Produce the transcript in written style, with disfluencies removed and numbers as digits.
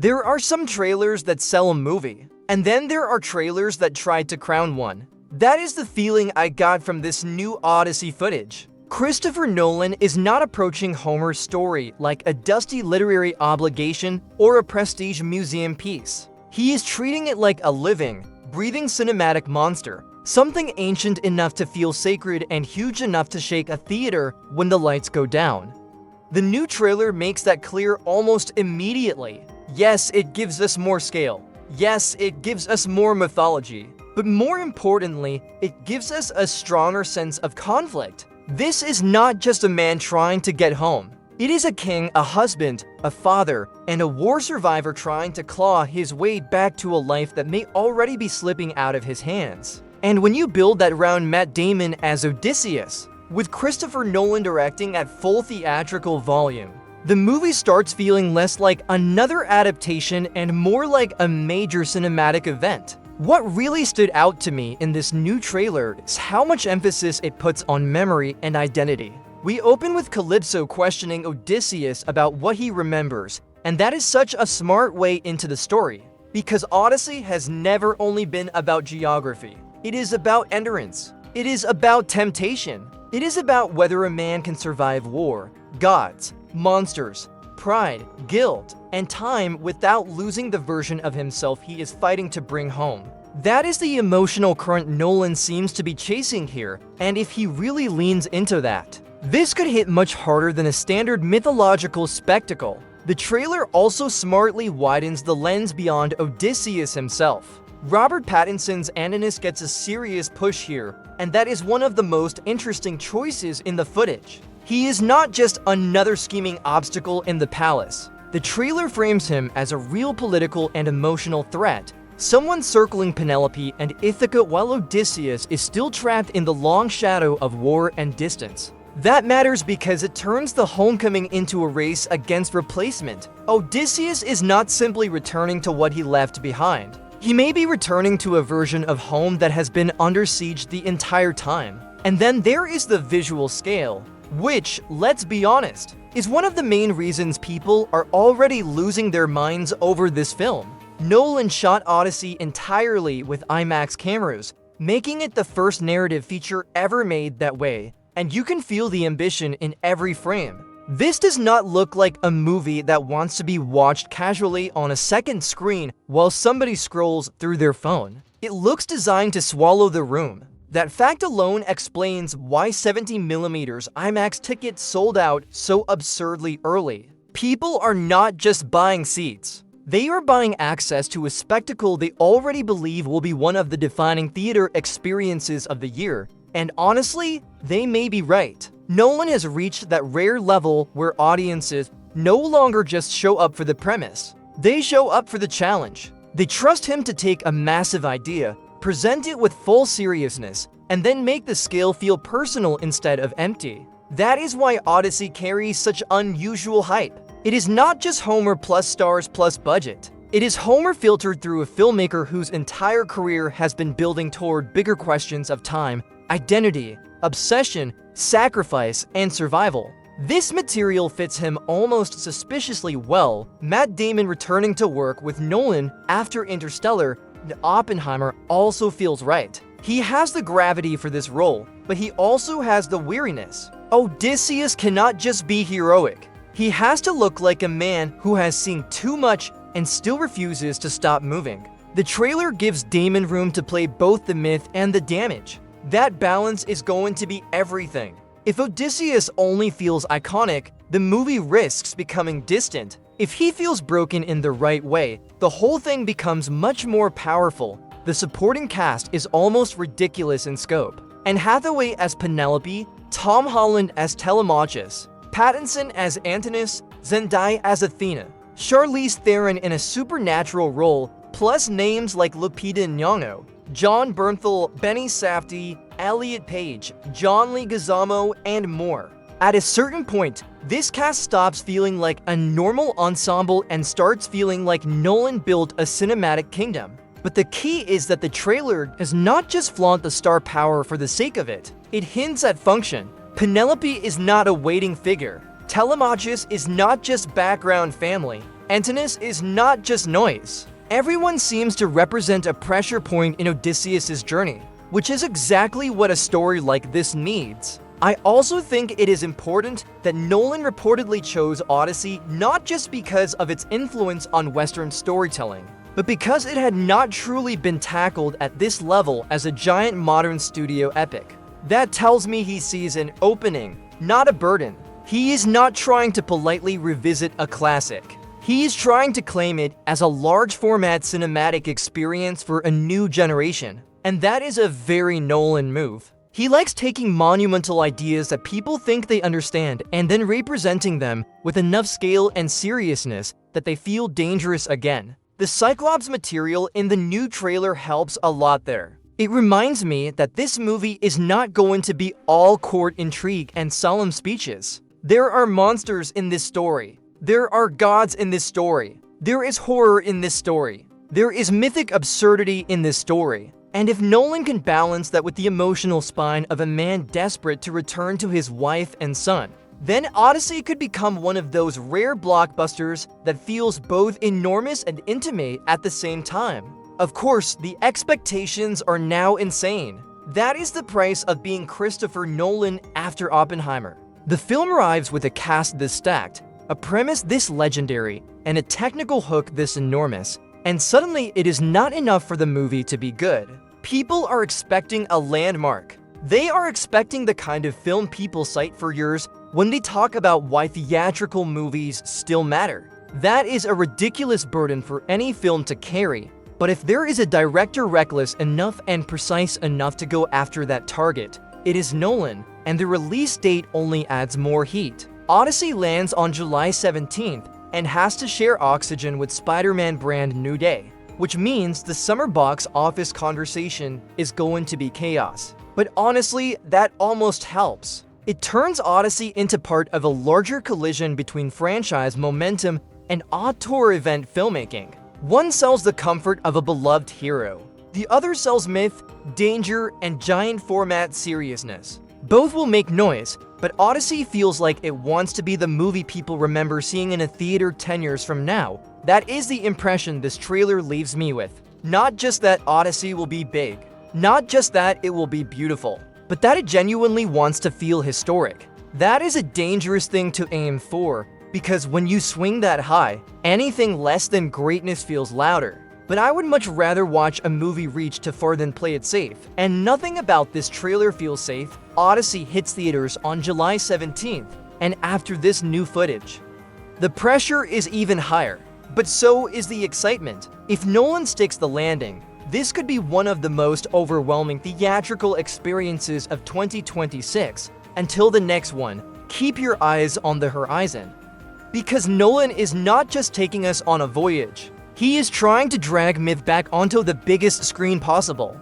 There are some trailers that sell a movie, and then there are trailers that try to crown one. That is the feeling I got from this new Odyssey footage. Christopher Nolan is not approaching Homer's story like a dusty literary obligation or a prestige museum piece. He is treating it like a living, breathing cinematic monster, something ancient enough to feel sacred and huge enough to shake a theater when the lights go down. The new trailer makes that clear almost immediately. Yes, it gives us more scale. Yes, it gives us more mythology. But more importantly, it gives us a stronger sense of conflict. This is not just a man trying to get home. It is a king, a husband, a father, and a war survivor trying to claw his way back to a life that may already be slipping out of his hands. And when you build that around Matt Damon as Odysseus, with Christopher Nolan directing at full theatrical volume, the movie starts feeling less like another adaptation and more like a major cinematic event. What really stood out to me in this new trailer is how much emphasis it puts on memory and identity. We open with Calypso questioning Odysseus about what he remembers, and that is such a smart way into the story, because Odyssey has never only been about geography. It is about endurance. It is about temptation. It is about whether a man can survive war, gods, monsters, pride, guilt, and time without losing the version of himself he is fighting to bring home. That is the emotional current Nolan seems to be chasing here, and if he really leans into that, this could hit much harder than a standard mythological spectacle. The trailer also smartly widens the lens beyond Odysseus himself. Robert Pattinson's Antinous gets a serious push here, and that is one of the most interesting choices in the footage. He is not just another scheming obstacle in the palace. The trailer frames him as a real political and emotional threat, someone circling Penelope and Ithaca while Odysseus is still trapped in the long shadow of war and distance. That matters because it turns the homecoming into a race against replacement. Odysseus is not simply returning to what he left behind. He may be returning to a version of home that has been under siege the entire time. And then there is the visual scale, which, let's be honest, is one of the main reasons people are already losing their minds over this film. Nolan shot Odyssey entirely with IMAX cameras, making it the first narrative feature ever made that way, and you can feel the ambition in every frame. This does not look like a movie that wants to be watched casually on a second screen while somebody scrolls through their phone. It looks designed to swallow the room. That fact alone explains why 70mm IMAX tickets sold out so absurdly early. People are not just buying seats. They are buying access to a spectacle they already believe will be one of the defining theater experiences of the year. And honestly, they may be right. Nolan has reached that rare level where audiences no longer just show up for the premise. They show up for the challenge. They trust him to take a massive idea, present it with full seriousness, and then make the scale feel personal instead of empty. That is why Odyssey carries such unusual hype. It is not just Homer plus stars plus budget. It is Homer filtered through a filmmaker whose entire career has been building toward bigger questions of time, identity, obsession, sacrifice, and survival. This material fits him almost suspiciously well. Matt Damon returning to work with Nolan after Interstellar and Oppenheimer also feels right. He has the gravity for this role, but he also has the weariness. Odysseus cannot just be heroic. He has to look like a man who has seen too much and still refuses to stop moving. The trailer gives Damon room to play both the myth and the damage. That balance is going to be everything. If Odysseus only feels iconic, the movie risks becoming distant. If he feels broken in the right way, the whole thing becomes much more powerful. The supporting cast is almost ridiculous in scope. Anne Hathaway as Penelope, Tom Holland as Telemachus, Pattinson as Antinous, Zendaya as Athena, Charlize Theron in a supernatural role, plus names like Lupita Nyong'o, John Bernthal, Benny Safdie, Elliot Page, John Leguizamo, and more. At a certain point, this cast stops feeling like a normal ensemble and starts feeling like Nolan built a cinematic kingdom. But the key is that the trailer does not just flaunt the star power for the sake of it. It hints at function. Penelope is not a waiting figure. Telemachus is not just background family. Antinous is not just noise. Everyone seems to represent a pressure point in Odysseus' journey, which is exactly what a story like this needs. I also think it is important that Nolan reportedly chose Odyssey not just because of its influence on Western storytelling, but because it had not truly been tackled at this level as a giant modern studio epic. That tells me he sees an opening, not a burden. He is not trying to politely revisit a classic. He is trying to claim it as a large-format cinematic experience for a new generation, and that is a very Nolan move. He likes taking monumental ideas that people think they understand and then representing them with enough scale and seriousness that they feel dangerous again. The Cyclops material in the new trailer helps a lot there. It reminds me that this movie is not going to be all court intrigue and solemn speeches. There are monsters in this story. There are gods in this story. There is horror in this story. There is mythic absurdity in this story. And if Nolan can balance that with the emotional spine of a man desperate to return to his wife and son, then Odyssey could become one of those rare blockbusters that feels both enormous and intimate at the same time. Of course, the expectations are now insane. That is the price of being Christopher Nolan after Oppenheimer. The film arrives with a cast this stacked, a premise this legendary, and a technical hook this enormous, and suddenly it is not enough for the movie to be good. People are expecting a landmark. They are expecting the kind of film people cite for years when they talk about why theatrical movies still matter. That is a ridiculous burden for any film to carry, but if there is a director reckless enough and precise enough to go after that target, it is Nolan, and the release date only adds more heat. Odyssey lands on July 17th and has to share oxygen with Spider-Man Brand New Day, which means the summer box office conversation is going to be chaos. But honestly, that almost helps. It turns Odyssey into part of a larger collision between franchise momentum and auteur event filmmaking. One sells the comfort of a beloved hero. The other sells myth, danger, and giant format seriousness. Both will make noise, but Odyssey feels like it wants to be the movie people remember seeing in a theater 10 years from now. That is the impression this trailer leaves me with. Not just that Odyssey will be big, not just that it will be beautiful, but that it genuinely wants to feel historic. That is a dangerous thing to aim for, because when you swing that high, anything less than greatness feels louder. But I would much rather watch a movie reach too far than play it safe, and nothing about this trailer feels safe. Odyssey hits theaters on July 17th, and after this new footage, the pressure is even higher, but so is the excitement. If Nolan sticks the landing, this could be one of the most overwhelming theatrical experiences of 2026. Until the next one, keep your eyes on the horizon. Because Nolan is not just taking us on a voyage, he is trying to drag myth back onto the biggest screen possible.